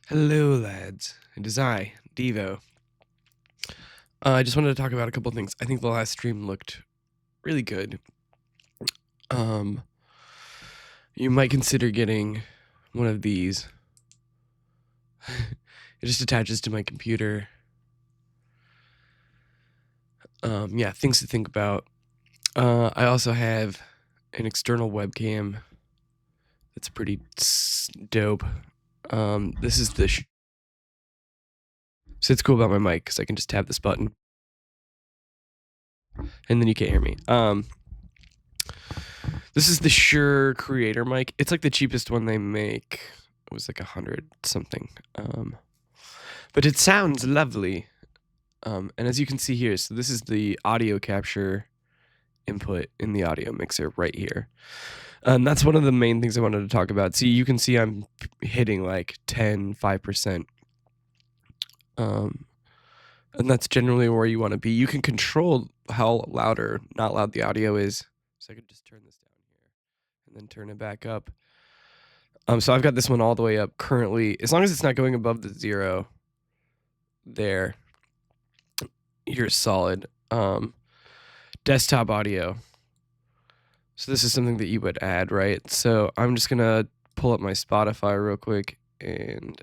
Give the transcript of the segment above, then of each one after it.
Hello, lads. It is I, Devo. I just wanted to talk about a couple of things. I think the last stream looked really good. You might consider getting one of these. It just attaches to my computer. Yeah, things to think about. I also have an external webcam that's pretty dope. This is the so it's cool about my mic because I can just tap this button and then you can't hear me. This is the Shure Creator mic. It's like the cheapest one they make. It was like 100 something. But it sounds lovely. And as you can see here, so this is the audio capture input in the audio mixer right here. That's one of the main things I wanted to talk about. See, you can see I'm hitting like 10, 5%. And that's generally where you want to be. You can control how loud or not loud the audio is. So I could just turn this down here and then turn it back up. So I've got this one all the way up currently. As long as it's not going above the 0 there, you're solid. Desktop audio. So this is something that you would add, right? So I'm just gonna pull up my Spotify real quick and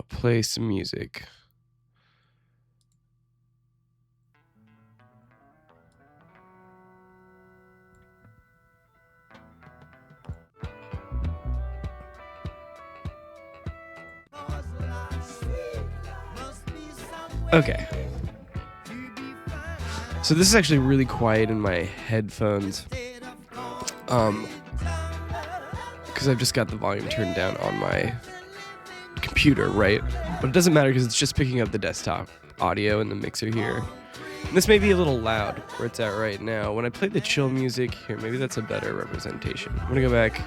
play some music. Okay. So this is actually really quiet in my headphones. Because I've just got the volume turned down on my computer, right? But it doesn't matter because it's just picking up the desktop audio in the mixer here. And this may be a little loud where it's at right now. When I play the chill music here, maybe that's a better representation. I'm gonna go back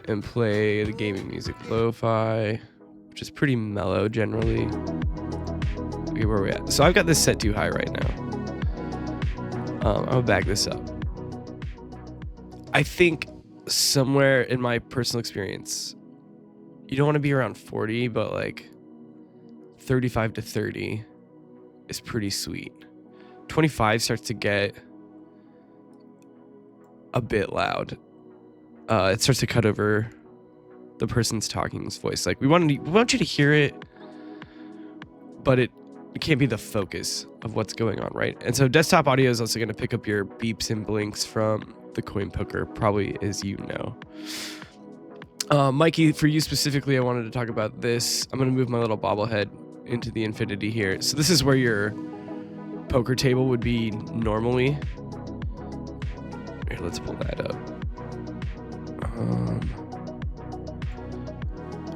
and play the gaming music, lo-fi, which is pretty mellow generally. Okay, where are we at? So I've got this set too high right now. I'm gonna back this up. I think somewhere in my personal experience, you don't want to be around 40, but like 35 to 30 is pretty sweet. 25 starts to get a bit loud. It starts to cut over the person's talking's voice. Like we want you to hear it, but it can't be the focus of what's going on, right? And so desktop audio is also going to pick up your beeps and blinks from the coin poker, probably, as you know. Mikey, for you specifically, I wanted to talk about this. I'm going to move my little bobblehead into the infinity here. So this is where your poker table would be normally. Here, let's pull that up.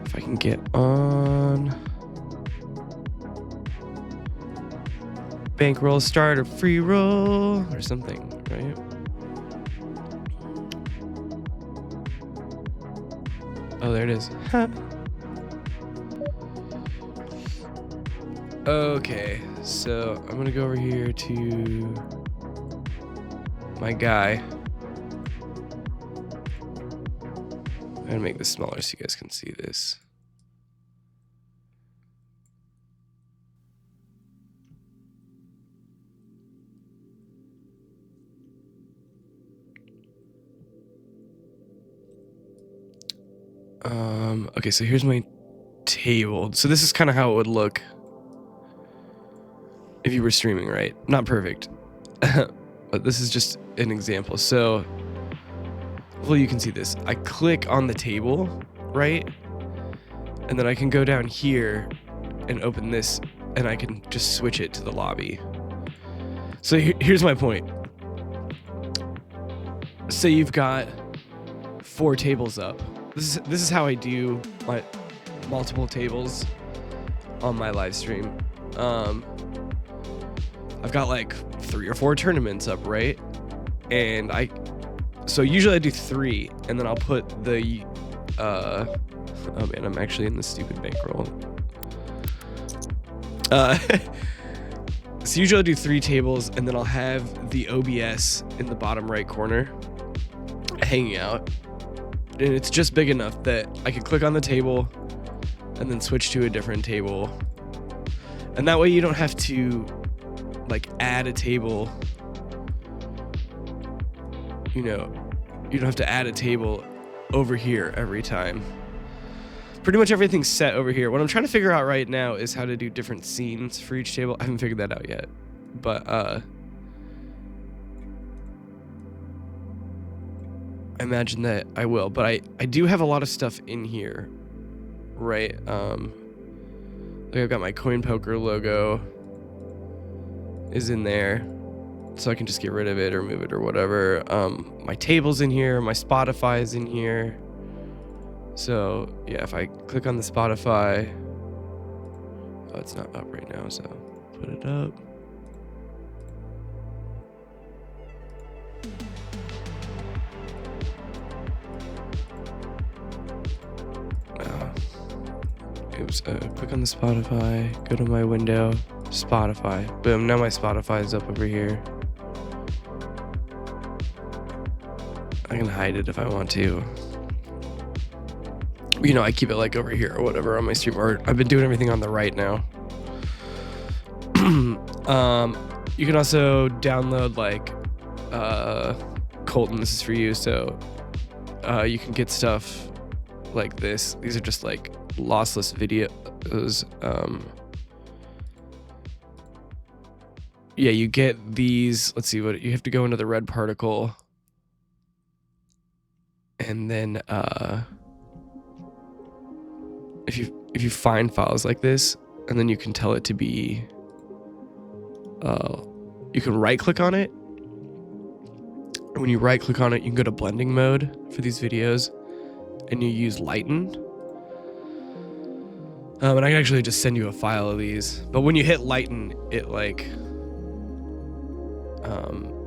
If I can get on... Bankroll, start, or free roll, or something, right? Oh, there it is. Okay, so I'm gonna go over here to my guy. I'm gonna make this smaller so you guys can see this. Okay, so here's my table. So this is kind of how it would look if you were streaming, right? Not perfect, but this is just an example. So hopefully you can see this. I click on the table, right? And then I can go down here and open this, and I can just switch it to the lobby. So here's my point. Say you've got 4 tables up. This is how I do my multiple tables on my live stream. I've got like 3 or 4 tournaments up, right? And so usually I do 3, and then I'll put the oh man, I'm actually in the stupid bankroll. So usually I do 3 tables, and then I'll have the OBS in the bottom right corner hanging out. and it's just big enough that I can click on the table and then switch to a different table. And that way you don't have to like add a table. You know, you don't have to add a table over here every time. Pretty much everything's set over here. What I'm trying to figure out right now is how to do different scenes for each table. I haven't figured that out yet, but I imagine that I will. But I do have a lot of stuff in here, right? Like I've got my Coin Poker logo is in there, so I can just get rid of it or move it or whatever. My table's in here, my Spotify is in here. So yeah, if I click on the Spotify, oh, it's not up right now, so put it up. Oops, click on the Spotify, go to my window, Spotify. Boom, now my Spotify is up over here. I can hide it if I want to. You know, I keep it like over here or whatever on my stream, or I've been doing everything on the right now. You can also download like Colton, this is for you, so you can get stuff like this. These are just like lossless videos. Yeah, you get these. Let's see what you have to go into the red particle, and then if you find files like this, and then you can tell it to be you can right click on it. When you right click on it, you can go to blending mode for these videos, and you use lighten. And I can actually just send you a file of these, but when you hit lighten, it like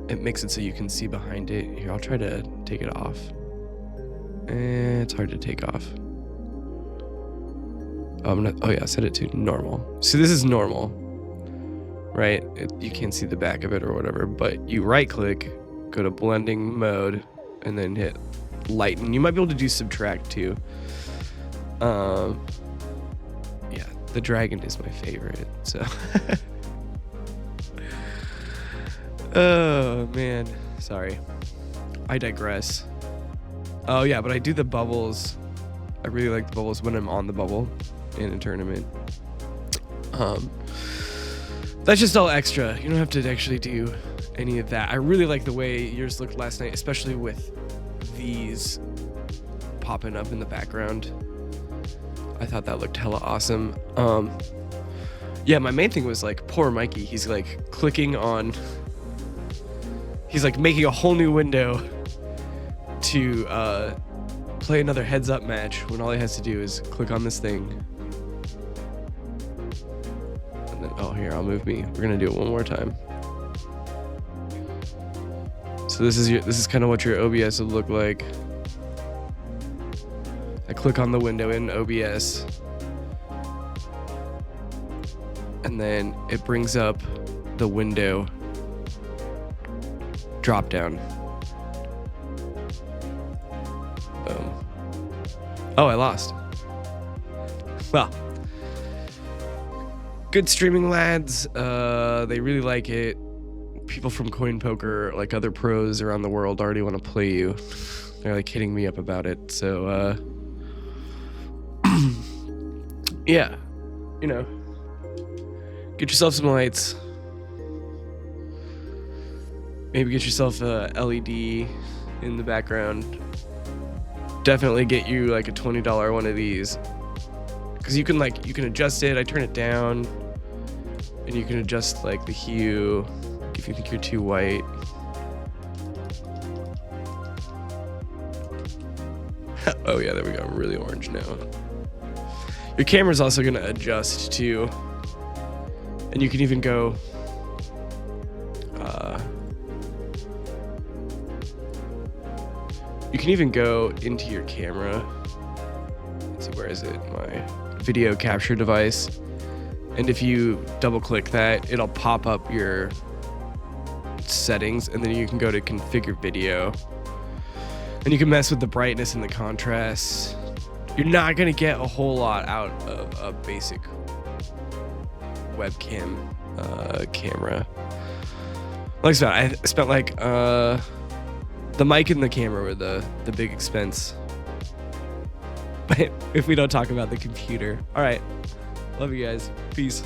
it makes it so you can see behind it. Here, I'll try to take it off. It's hard to take off. Oh yeah, set it to normal. So this is normal, right? You can't see the back of it or whatever, but you right click, go to blending mode, and then hit lighten. You might be able to do subtract too. Yeah, the dragon is my favorite, so. Oh man, sorry. I digress. Oh yeah, but I do the bubbles. I really like the bubbles when I'm on the bubble in a tournament. That's just all extra. You don't have to actually do any of that. I really like the way yours looked last night, especially with these popping up in the background. I thought that looked hella awesome. Yeah, my main thing was like, poor Mikey. He's like clicking on, he's like making a whole new window to play another heads up match when all he has to do is click on this thing. And then, oh, here, I'll move me. We're gonna do it one more time. So this is kind of what your OBS would look like. I click on the window in OBS, and then it brings up the window drop down. Boom. Oh, I lost. Well, good streaming, lads. They really like it. People from Coin Poker, like other pros around the world, already want to play you. They're like hitting me up about it. So, yeah, you know, get yourself some lights. Maybe get yourself a LED in the background. Definitely get you like a $20 one of these, because you can adjust it. I turn it down, and you can adjust like the hue if you think you're too white. Oh yeah, there we go. I'm really orange now. Your camera's also gonna adjust too, and you can even go into your camera. Let's see, where is it? My video capture device. And if you double click that, it'll pop up your settings, and then you can go to configure video. And you can mess with the brightness and the contrast. You're not gonna get a whole lot out of a basic webcam camera. Like I spent like the mic and the camera were the big expense. But if we don't talk about the computer. All right. Love you guys. Peace.